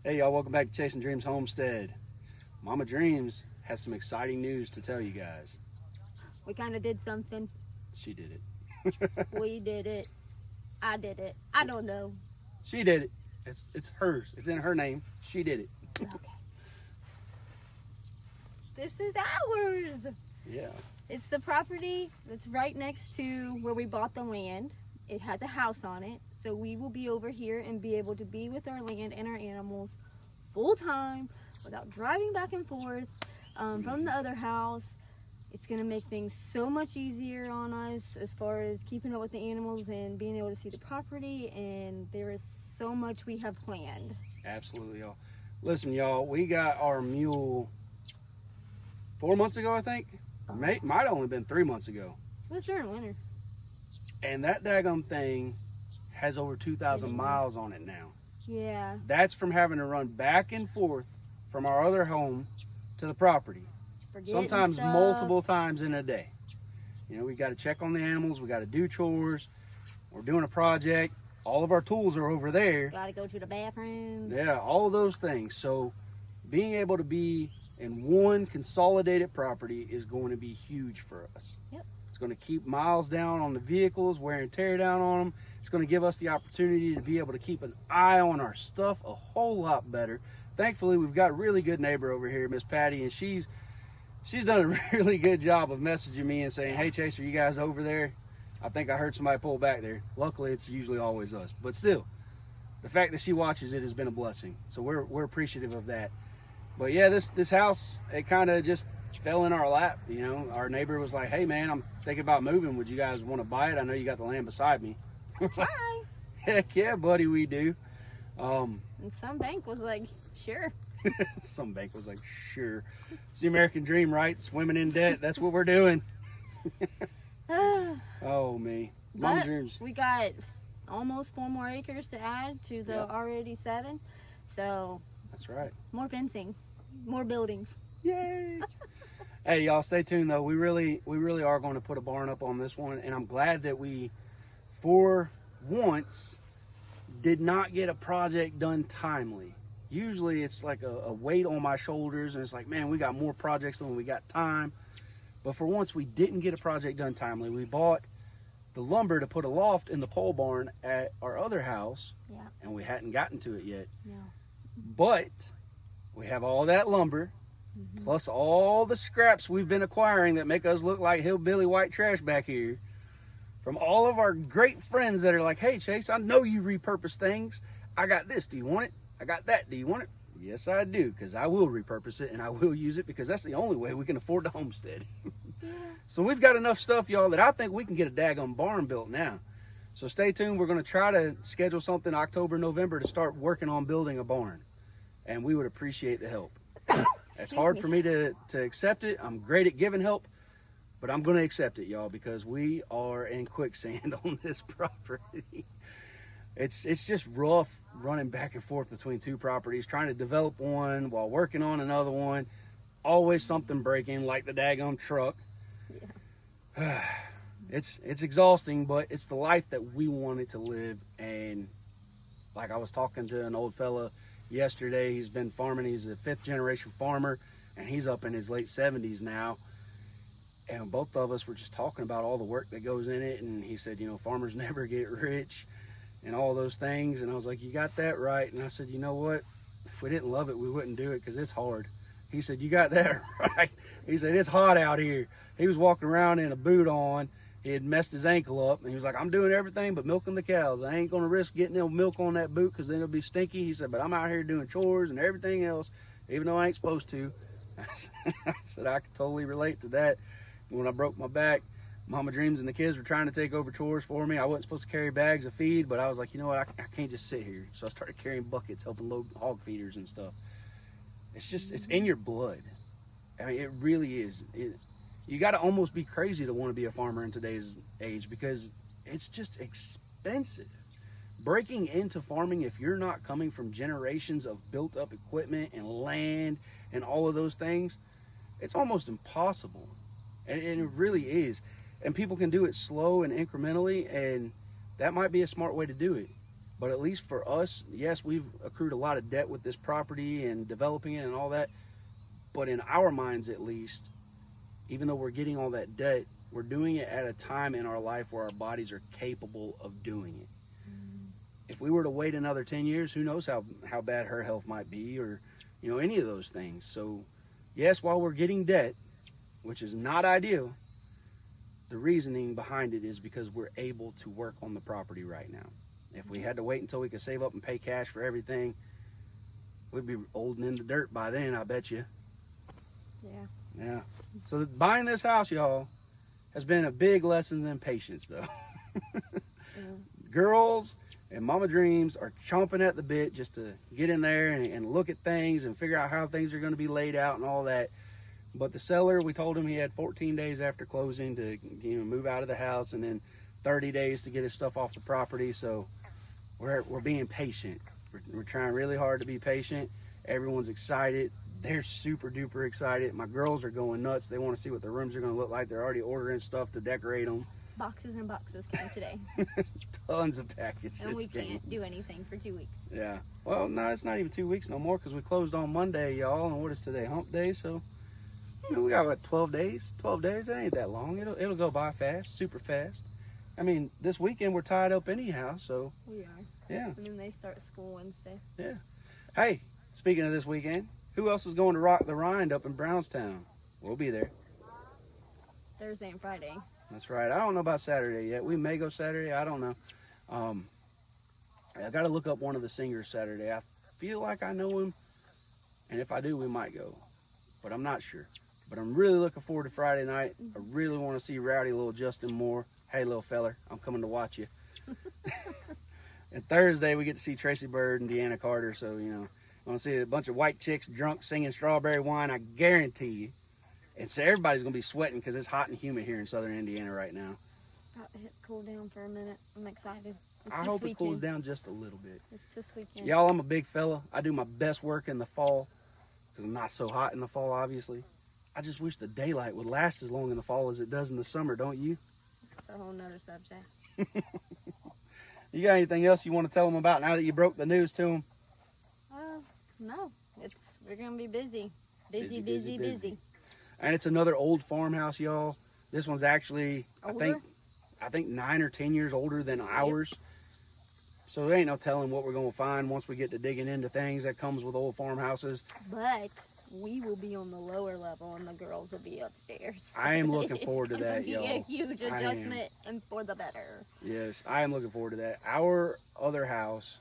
Hey y'all, welcome back to Chasing Dreams Homestead. Mama Dreams has some exciting news to tell you guys. We kind of did something. She did it. We did it. I did it. I don't know. She did it. It's hers. It's in her name. She did it. Okay. This is ours. Yeah. It's the property that's right next to where we bought the land. It has a house on it. So we will be over here and be able to be with our land and our animals full time without driving back and forth from the other house. It's going to make things so much easier on us as far as keeping up with the animals and being able to see the property. And there is so much we have planned. Absolutely, y'all. Listen, y'all, we got our mule 4 months ago, I think. Might have only been 3 months ago. It was during winter. And that daggum thing has over 2,000 miles on it now. Yeah. That's from having to run back and forth from our other home to the property. Sometimes stuff. multiple times in a day. You know, we got to check on the animals. We got to do chores. We're doing a project. All of our tools are over there. Got to go to the bathroom. Yeah, all of those things. So being able to be in one consolidated property is going to be huge for us. Yep. It's going to keep miles down on the vehicles, wear and tear down on them. It's going to give us the opportunity to be able to keep an eye on our stuff a whole lot better. Thankfully, we've got a really good neighbor over here, Miss Patty, and she's done a really good job of messaging me and saying, "Hey, Chase, are you guys over there? I think I heard somebody pull back there." Luckily, it's usually always us, but still, the fact that she watches it has been a blessing. So we're appreciative of that. But yeah, this house, it kind of just fell in our lap. You know, our neighbor was like, "Hey, man, I'm thinking about moving. Would you guys want to buy it? I know you got the land beside me." Hi. Heck yeah, buddy, we do. And some bank was like, sure. Some bank was like, sure. It's the American dream, right? Swimming in debt. That's what we're doing. Oh, me. Mama dreams. We got almost 4 more acres to add to the Yep. already 7. So That's right. more fencing, more buildings. Yay. Hey, y'all, stay tuned, though. We really are going to put a barn up on this one, and I'm glad that we, for once, did not get a project done timely. Usually it's like a weight on my shoulders, and it's like, man, we got more projects than we got time. But for once, we didn't get a project done timely. We bought the lumber to put a loft in the pole barn at our other house, Yeah. and we hadn't gotten to it yet. Yeah. But we have all that lumber, plus all the scraps we've been acquiring that make us look like hillbilly white trash back here, from all of our great friends that are like, "Hey, Chase, I know you repurpose things. I got this. Do you want it? I got that. Do you want it?" Yes, I do, because I will repurpose it and I will use it, because that's the only way we can afford the homestead. Yeah. So we've got enough stuff, y'all, that I think we can get a daggone barn built now. So stay tuned. We're going to try to schedule something October, November to start working on building a barn. And we would appreciate the help. It's hard for me to accept it. I'm great at giving help, but I'm going to accept it, y'all, because we are in quicksand on this property. It's just rough running back and forth between 2 properties, trying to develop one while working on another one. Always something breaking, like the daggone truck. Yeah. It's exhausting, but it's the life that we wanted to live. And like I was talking to an old fella yesterday, he's been farming. He's a 5th generation farmer, and he's up in his late 70s now. And both of us were just talking about all the work that goes in it. And he said, you know, farmers never get rich and all those things. And I was like, you got that right. And I said, you know what? If we didn't love it, we wouldn't do it, because it's hard. He said, you got that right. He said, it's hot out here. He was walking around in a boot on. He had messed his ankle up, and he was like, I'm doing everything but milking the cows. I ain't going to risk getting no milk on that boot, because then it'll be stinky. He said, but I'm out here doing chores and everything else, even though I ain't supposed to. I said, I can totally relate to that. When I broke my back, Mama Dreams and the kids were trying to take over chores for me. I wasn't supposed to carry bags of feed, but I was like, you know what? I can't just sit here. So I started carrying buckets, helping load hog feeders and stuff. It's in your blood. I mean, it really is. You got to almost be crazy to want to be a farmer in today's age, because it's just expensive. Breaking into farming, if you're not coming from generations of built up equipment and land and all of those things, it's almost impossible. And it really is. And people can do it slow and incrementally, and that might be a smart way to do it. But at least for us, yes, we've accrued a lot of debt with this property and developing it and all that. But in our minds, at least, even though we're getting all that debt, we're doing it at a time in our life where our bodies are capable of doing it. If we were to wait another 10 years, who knows how bad her health might be, or, you know, any of those things. So yes, while we're getting debt, which is not ideal, the reasoning behind it is because we're able to work on the property right now. If we had to wait until we could save up and pay cash for everything, we'd be old and in the dirt by then, I bet you. Yeah. So buying this house, y'all, has been a big lesson in patience, though. Girls and Mama Dreams are chomping at the bit just to get in there and look at things and figure out how things are going to be laid out and all that. But the seller, we told him he had 14 days after closing to, you know, move out of the house, and then 30 days to get his stuff off the property. So we're being patient. We're trying really hard to be patient. Everyone's excited. They're super duper excited. My girls are going nuts. They want to see what the rooms are going to look like. They're already ordering stuff to decorate them. Boxes and boxes came today. Tons of packages. And we can't do anything for 2 weeks. Yeah. Well, no, it's not even 2 weeks no more, because we closed on Monday, y'all. And what is today? Hump day. So, you know, we got, what, 12 days? 12 days? That ain't that long. It'll go by fast, super fast. I mean, this weekend we're tied up anyhow, so. We are. Yeah. And then they start school Wednesday. Yeah. Hey, speaking of this weekend, who else is going to rock the Rind up in Brownstown? We'll be there. Thursday and Friday. That's right. I don't know about Saturday yet. We may go Saturday. I don't know. I got to look up one of the singers Saturday. I feel like I know him, and if I do, we might go. But I'm not sure. But I'm really looking forward to Friday night. I really want to see rowdy little Justin Moore. Hey, little feller, I'm coming to watch you. And Thursday, we get to see Tracy Bird and Deanna Carter. So, you know, I want to see a bunch of white chicks drunk singing Strawberry Wine, I guarantee you. And so everybody's going to be sweating because it's hot and humid here in southern Indiana right now. About to hit cool down for a minute. I'm excited. I hope it cools down just a little bit. It's this weekend. Y'all, I'm a big fella. I do my best work in the fall because I'm not so hot in the fall, obviously. I just wish the daylight would last as long in the fall as it does in the summer, don't you? It's a whole nother subject. You got anything else you want to tell them about now that you broke the news to them? No. We're going to be busy. Busy. And it's another old farmhouse, y'all. This one's actually, Older? I think 9 or 10 years older than ours. So there ain't no telling what we're going to find once we get to digging into things that comes with old farmhouses. But we will be on the lower level and the girls will be upstairs. I am looking forward to that, y'all. It's going to be a huge adjustment and for the better. Yes, I am looking forward to that. Our other house,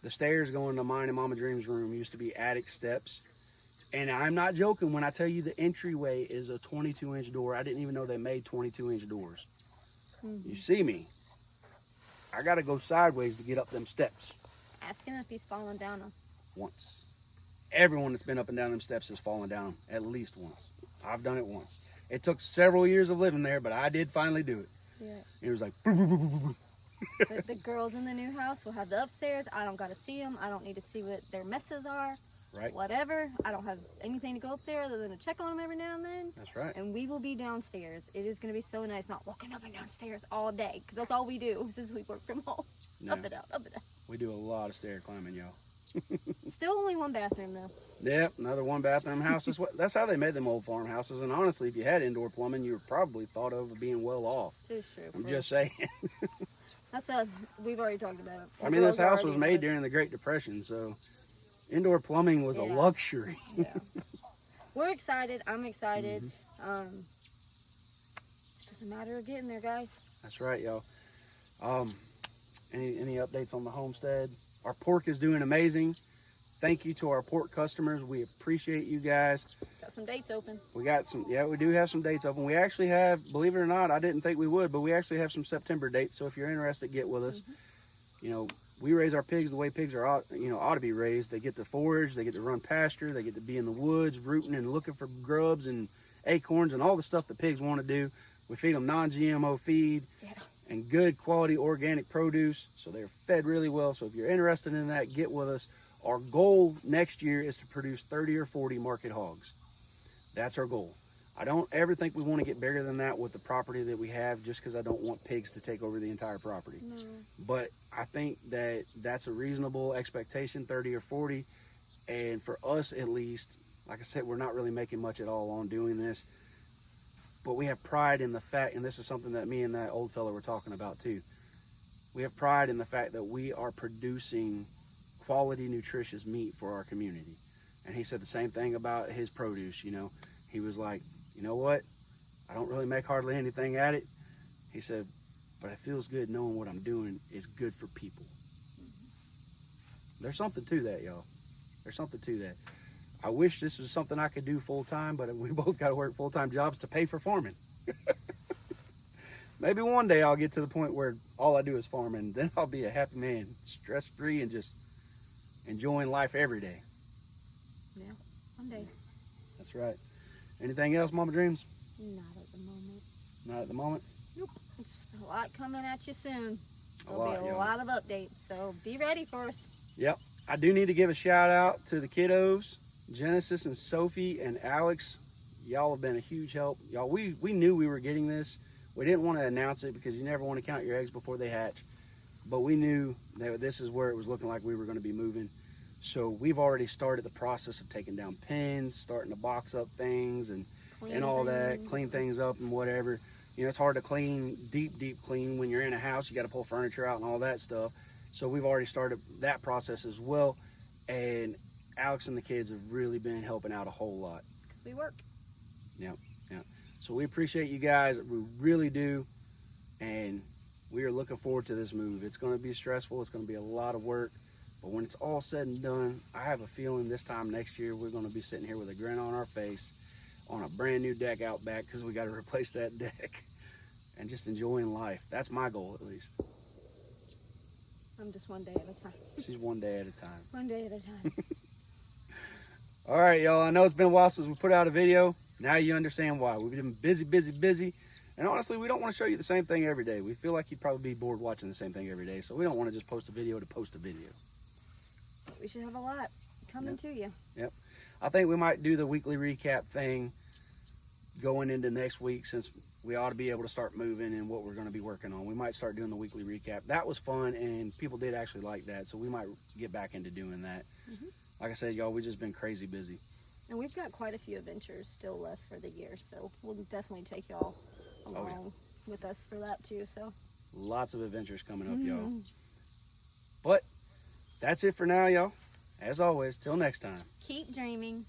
the stairs going to mine and Mama Dream's room used to be attic steps. And I'm not joking when I tell you the entryway is a 22-inch door. I didn't even know they made 22-inch doors. You see me. I got to go sideways to get up them steps. Ask him if he's fallen down them. Once. Everyone that's been up and down them steps has fallen down at least once. I've done it once. It took several years of living there, but I did finally do it. Yeah. It was like... The girls in the new house will have the upstairs. I don't got to see them. I don't need to see what their messes are. Right. Whatever. I don't have anything to go up there other than to check on them every now and then. That's right. And we will be downstairs. It is going to be so nice not walking up and downstairs all day, because that's all we do since we work from home. Yeah. Up and down, up and down. We do a lot of stair climbing, y'all. Still only one bathroom though. Yep, another one bathroom house. That's how they made them old farmhouses. And honestly, if you had indoor plumbing, you were probably thought of being well off. It's true. I'm just saying. We've already talked about it. I mean, this house was made during the Great Depression, so indoor plumbing was a luxury. Yeah. We're excited. I'm excited. It's just a matter of getting there, guys. That's right, y'all. Any updates on the homestead? Our pork is doing amazing. Thank you to our pork customers. We appreciate you guys. Got some dates open. We got some, we do have some dates open. We actually have, believe it or not, I didn't think we would, but we actually have some September dates. So if you're interested, get with us. You know, we raise our pigs the way pigs are, ought to be raised. They get to forage, they get to run pasture, they get to be in the woods, rooting and looking for grubs and acorns and all the stuff that pigs want to do. We feed them non-GMO feed and good quality organic produce. So they're fed really well. So if you're interested in that, get with us. Our goal next year is to produce 30 or 40 market hogs. That's our goal. I don't ever think we want to get bigger than that with the property that we have, just because I don't want pigs to take over the entire property. No. But I think that that's a reasonable expectation, 30 or 40. And for us, at least, like I said, we're not really making much at all on doing this. But we have pride in the fact, and this is something that me and that old fella were talking about too. We have pride in the fact that we are producing quality, nutritious meat for our community. And he said the same thing about his produce, you know. He was like, you know what? I don't really make hardly anything at it. He said, but it feels good knowing what I'm doing is good for people. There's something to that, y'all. There's something to that. I wish this was something I could do full time, but we both got to work full-time jobs to pay for farming. Maybe one day I'll get to the point where all I do is farm, and then I'll be a happy man, stress-free, and just enjoying life every day. Yeah, one day. That's right. Anything else, Mama Dreams? Not at the moment. Not at the moment? Nope. It's a lot coming at you soon. Lot, There'll be a lot of updates, so be ready for us. Yep. I do need to give a shout out to the kiddos, Genesis and Sophie and Alex. Y'all have been a huge help. Y'all, we knew we were getting this. We didn't want to announce it because you never want to count your eggs before they hatch. But we knew that this is where it was looking like we were going to be moving. So we've already started the process of taking down pens, starting to box up things and all that, clean things up and whatever. You know, it's hard to clean, deep clean when you're in a house. You got to pull furniture out and all that stuff. So we've already started that process as well. And Alex and the kids have really been helping out a whole lot. We work. Yeah. So we appreciate you guys. We really do. And we are looking forward to this move. It's going to be stressful. It's going to be a lot of work. But when it's all said and done, I have a feeling this time next year we're going to be sitting here with a grin on our face on a brand new deck out back, because we got to replace that deck, and just enjoying life. That's my goal, at least. I'm just one day at a time. She's one day at a time. One day at a time. All right, y'all. I know it's been a while since we put out a video. Now you understand why. We've been busy. And honestly, we don't want to show you the same thing every day. We feel like you'd probably be bored watching the same thing every day. So we don't want to just post a video to post a video. We should have a lot coming to you. Yep. I think we might do the weekly recap thing going into next week, since we ought to be able to start moving and what we're going to be working on. We might start doing the weekly recap. That was fun, and people did actually like that. So we might get back into doing that. Like I said, y'all, we've just been crazy busy. And we've got quite a few adventures still left for the year, so we'll definitely take y'all along with us for that too. So lots of adventures coming up, y'all. But that's it for now, y'all. As always, till next time. Keep dreaming.